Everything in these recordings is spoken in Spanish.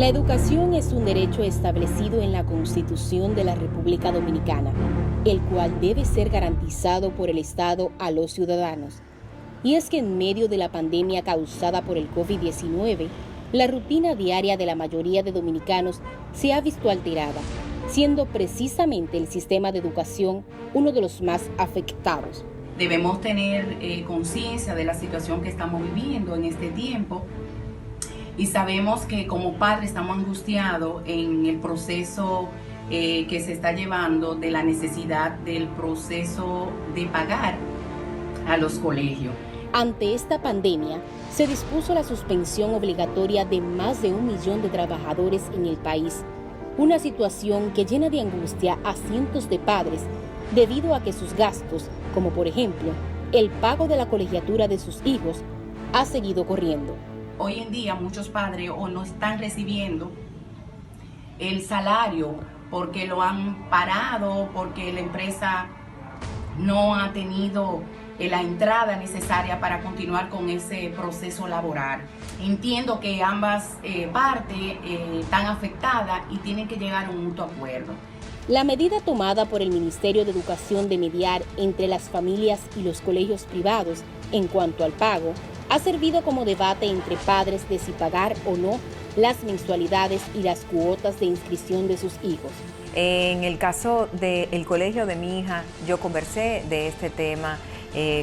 La educación es un derecho establecido en la Constitución de la República Dominicana, el cual debe ser garantizado por el Estado a los ciudadanos. Y es que en medio de la pandemia causada por el COVID-19, la rutina diaria de la mayoría de dominicanos se ha visto alterada, siendo precisamente el sistema de educación uno de los más afectados. Debemos tener conciencia de la situación que estamos viviendo en este tiempo y sabemos que como padres estamos angustiados en el proceso que se está llevando de la necesidad del proceso de pagar a los colegios. Ante esta pandemia, se dispuso la suspensión obligatoria de más de 1 millón de trabajadores en el país, una situación que llena de angustia a cientos de padres debido a que sus gastos, como por ejemplo el pago de la colegiatura de sus hijos, ha seguido corriendo. Hoy en día muchos padres o no están recibiendo el salario porque lo han parado, porque la empresa no ha tenido la entrada necesaria para continuar con ese proceso laboral. Entiendo que ambas partes están afectadas y tienen que llegar a un mutuo acuerdo. La medida tomada por el Ministerio de Educación de mediar entre las familias y los colegios privados en cuanto al pago ha servido como debate entre padres de si pagar o no las mensualidades y las cuotas de inscripción de sus hijos. En el caso del colegio de mi hija, yo conversé de este tema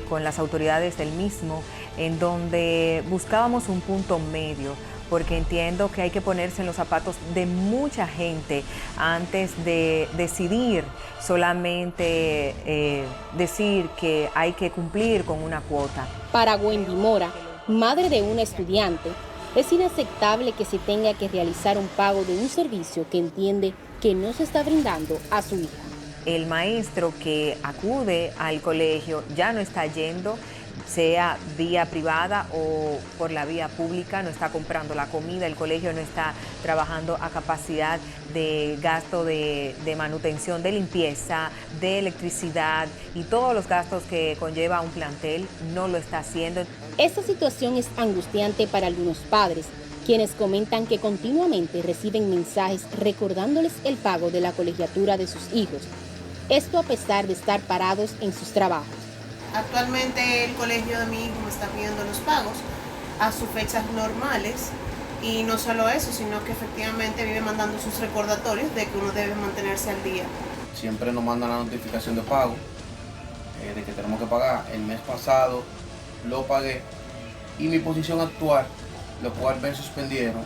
con las autoridades del mismo, en donde buscábamos un punto medio, porque entiendo que hay que ponerse en los zapatos de mucha gente antes de decidir solamente decir que hay que cumplir con una cuota. Para Wendy Mora, madre de una estudiante, es inaceptable que se tenga que realizar un pago de un servicio que entiende que no se está brindando a su hija. El maestro que acude al colegio ya no está yendo, sea vía privada o por la vía pública, no está comprando la comida, el colegio no está trabajando a capacidad de gasto de manutención, de limpieza, de electricidad y todos los gastos que conlleva un plantel, no lo está haciendo. Esta situación es angustiante para algunos padres, quienes comentan que continuamente reciben mensajes recordándoles el pago de la colegiatura de sus hijos. Esto a pesar de estar parados en sus trabajos. Actualmente el colegio de mi hijo me está pidiendo los pagos a sus fechas normales y no solo eso, sino que efectivamente vive mandando sus recordatorios de que uno debe mantenerse al día. Siempre nos mandan la notificación de pago, de que tenemos que pagar. El mes pasado lo pagué y mi posición actual, lo cual me suspendieron,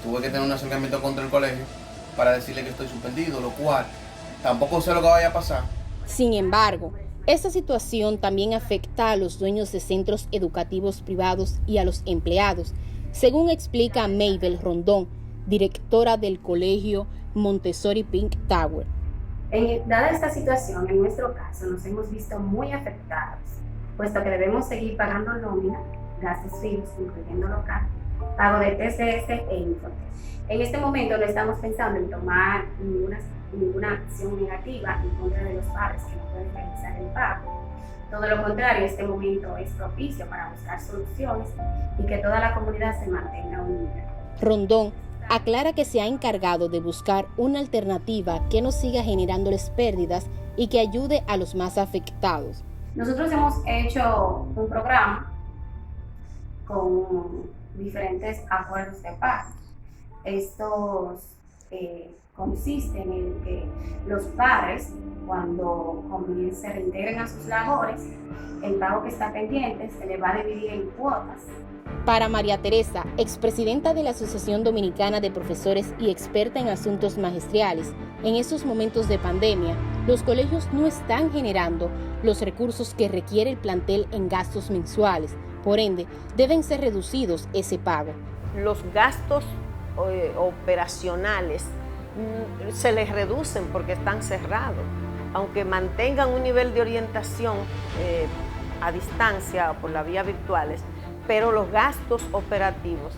tuve que tener un acercamiento contra el colegio para decirle que estoy suspendido, lo cual tampoco sé lo que vaya a pasar. Sin embargo, esta situación también afecta a los dueños de centros educativos privados y a los empleados, según explica Mabel Rondón, directora del colegio Montessori Pink Tower. Dada esta situación, en nuestro caso nos hemos visto muy afectados, puesto que debemos seguir pagando nómina, gastos fijos, incluyendo local, pago de TCS e Infotest. En este momento no estamos pensando en tomar ninguna acción negativa en contra de los padres que no pueden realizar el pago. Todo lo contrario, este momento es propicio para buscar soluciones y que toda la comunidad se mantenga unida. Rondón aclara que se ha encargado de buscar una alternativa que no siga generándoles pérdidas y que ayude a los más afectados. Nosotros hemos hecho un programa con diferentes acuerdos de pago. Estos consisten en que los padres, cuando se reintegren a sus labores, el pago que está pendiente se le va a dividir en cuotas. Para María Teresa, expresidenta de la Asociación Dominicana de Profesores y experta en asuntos magisteriales, en estos momentos de pandemia, los colegios no están generando los recursos que requiere el plantel en gastos mensuales. Por ende, deben ser reducidos ese pago. Los gastos operacionales se les reducen porque están cerrados, aunque mantengan un nivel de orientación a distancia por la vía virtuales, pero los gastos operativos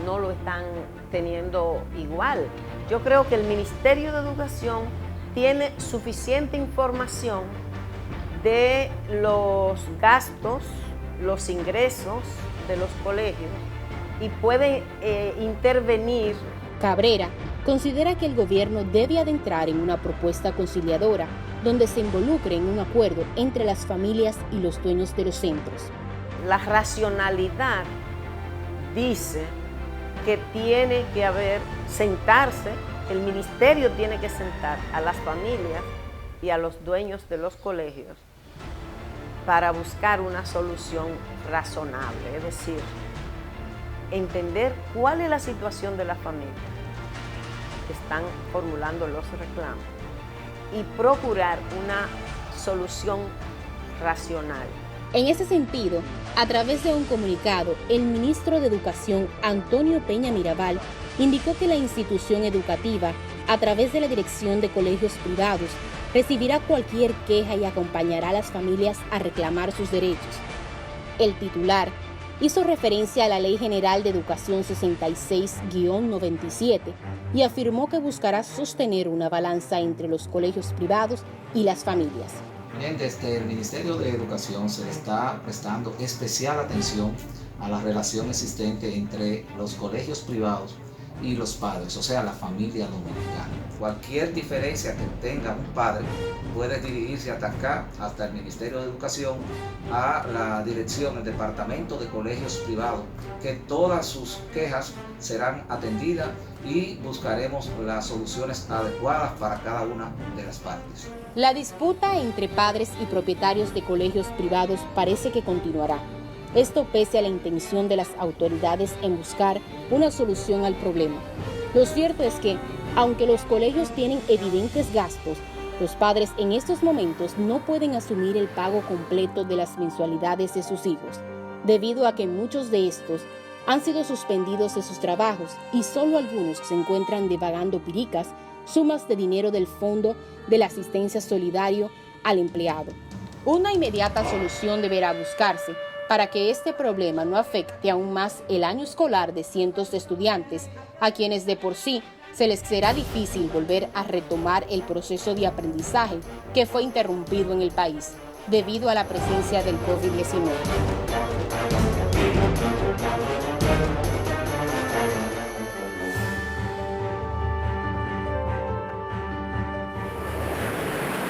no lo están teniendo igual. Yo creo que el Ministerio de Educación tiene suficiente información de los gastos, los ingresos de los colegios y puede intervenir. Cabrera considera que el gobierno debe adentrar en una propuesta conciliadora donde se involucre en un acuerdo entre las familias y los dueños de los centros. La racionalidad dice que tiene que sentarse, el ministerio tiene que sentar a las familias y a los dueños de los colegios para buscar una solución razonable, es decir, entender cuál es la situación de la familia que están formulando los reclamos y procurar una solución racional. En ese sentido, a través de un comunicado, el ministro de Educación, Antonio Peña Mirabal, indicó que la institución educativa, a través de la Dirección de Colegios Privados, recibirá cualquier queja y acompañará a las familias a reclamar sus derechos. El titular hizo referencia a la Ley General de Educación 66-97 y afirmó que buscará sostener una balanza entre los colegios privados y las familias. Bien, desde el Ministerio de Educación se le está prestando especial atención a la relación existente entre los colegios privados y los padres, o sea, la familia dominicana. Cualquier diferencia que tenga un padre puede dirigirse hasta acá, hasta el Ministerio de Educación, a la dirección, el Departamento de Colegios Privados, que todas sus quejas serán atendidas y buscaremos las soluciones adecuadas para cada una de las partes. La disputa entre padres y propietarios de colegios privados parece que continuará. Esto pese a la intención de las autoridades en buscar una solución al problema. Lo cierto es que, aunque los colegios tienen evidentes gastos, los padres en estos momentos no pueden asumir el pago completo de las mensualidades de sus hijos, debido a que muchos de estos han sido suspendidos de sus trabajos y solo algunos se encuentran divagando piricas sumas de dinero del Fondo de la Asistencia Solidario al Empleado. Una inmediata solución deberá buscarse para que este problema no afecte aún más el año escolar de cientos de estudiantes, a quienes de por sí se les será difícil volver a retomar el proceso de aprendizaje que fue interrumpido en el país debido a la presencia del COVID-19.